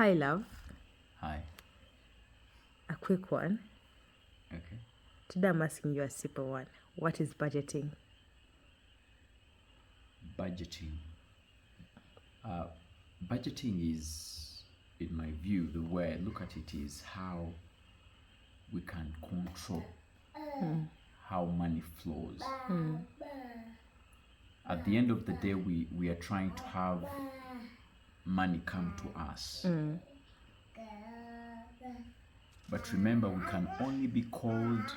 Hi, love. Hi. A quick one. Okay. Today I'm asking you a simple one. What is budgeting? Budgeting. Budgeting is, in my view, the way I look at it is how we can control how money flows. At the end of the day, we are trying to have money come to us. But remember, we can only be called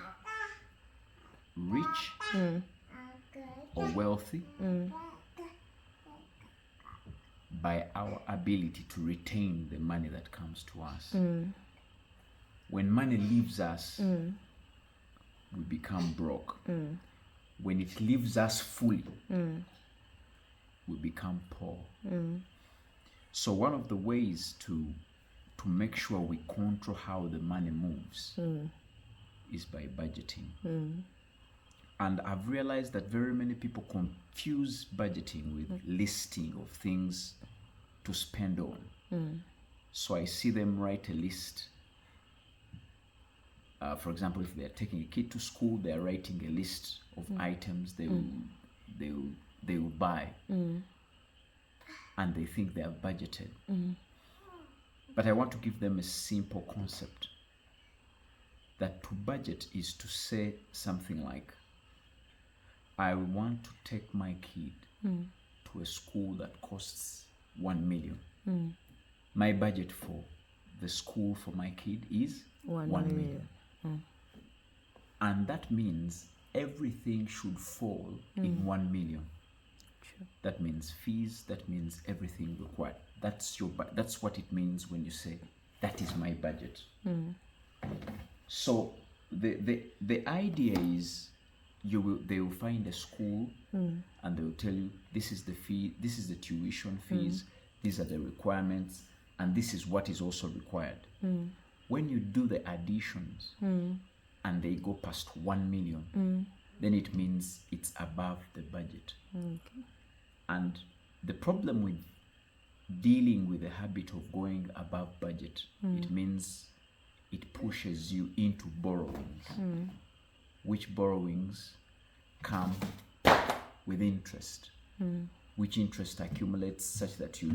rich or wealthy by our ability to retain the money that comes to us. When money leaves us, we become broke. When it leaves us fully, we become poor. So one of the ways to make sure we control how the money moves is by budgeting. And I've realized that very many people confuse budgeting with listing of things to spend on. So I see them write a list. For example, if they're taking a kid to school, they're writing a list of items they will buy, and they think they have budgeted. But I want to give them a simple concept that to budget is to say something like, I want to take my kid to a school that costs 1 million. My budget for the school for my kid is 1 million. And that means everything should fall in 1 million. Sure. That means fees, that means everything required. That's what it means when you say that is my budget. So the idea is they will find a school and they will tell you this is the fee, this is the tuition fees, these are the requirements, and this is what is also required. When you do the additions and they go past 1 million, then it means it's above the budget. Okay. And the problem with dealing with the habit of going above budget, it means it pushes you into borrowings, which borrowings come with interest, which interest accumulates such that you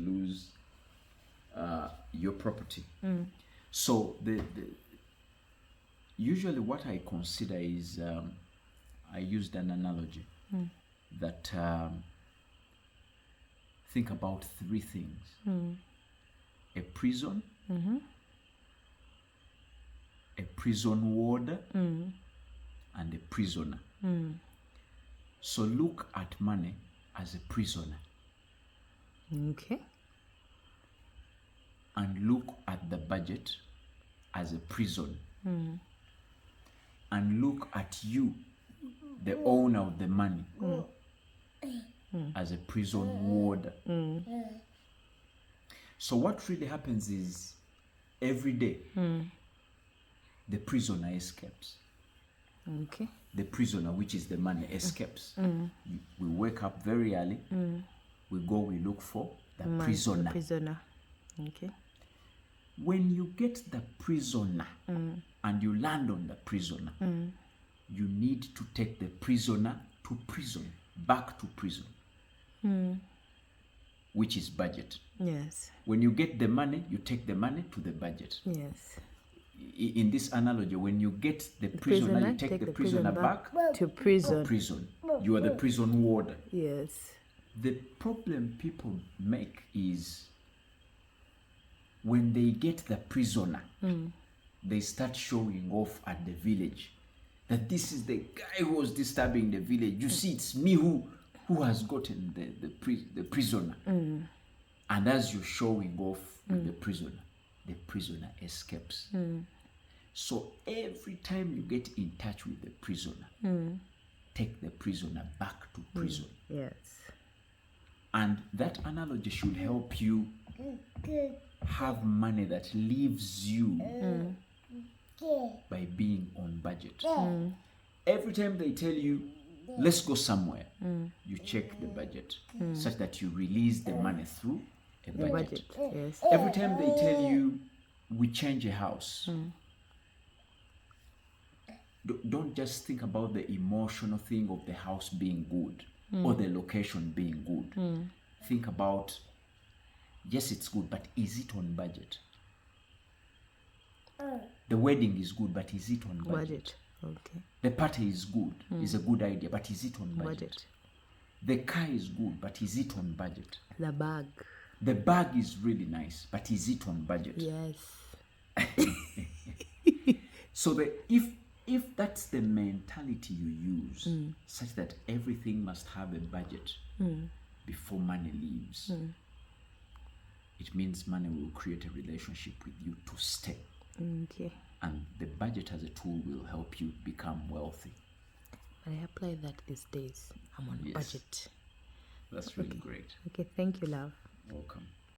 lose your property. So usually what I consider is I used an analogy that think about three things: a prison, a prison warder, and a prisoner. So look at money as a prisoner. Okay. And look at the budget as a prison. And look at you, the owner of the money, as a prison warder. So what really happens is every day the prisoner escapes. Okay. The prisoner, which is the money, escapes. We wake up very early, we go, we look for the prisoner. The prisoner. Okay. When you get the prisoner and you land on the prisoner, you need to take the prisoner to prison, back to prison, which is budget. Yes. When you get the money, you take the money to the budget. Yes. In this analogy, when you get the prisoner, you take the prisoner back to prison. Prison. You are the prison warder. Yes. The problem people make is when they get the prisoner, they start showing off at the village that this is the guy who was disturbing the village. You see, it's me who has gotten the prisoner. And as you're showing off with the prisoner escapes. So every time you get in touch with the prisoner, take the prisoner back to prison. Yes. And that analogy should help you have money that leaves you by being on budget. Every time they tell you, let's go somewhere, you check the budget such that you release the money through a budget. Budget. Yes. Every time they tell you we change a house, don't just think about the emotional thing of the house being good or the location being good. Think about, yes, it's good, but is it on budget? The wedding is good, but is it on budget? Okay. The party is good, is a good idea, but is it on budget? The car is good, but is it on budget? The bag is really nice, but is it on budget? Yes. So if that's the mentality you use, such that everything must have a budget before money leaves, it means money will create a relationship with you to stay. Okay. And the budget as a tool will help you become wealthy. I apply that these days. I'm on budget. That's really great. Okay, thank you, love. Welcome.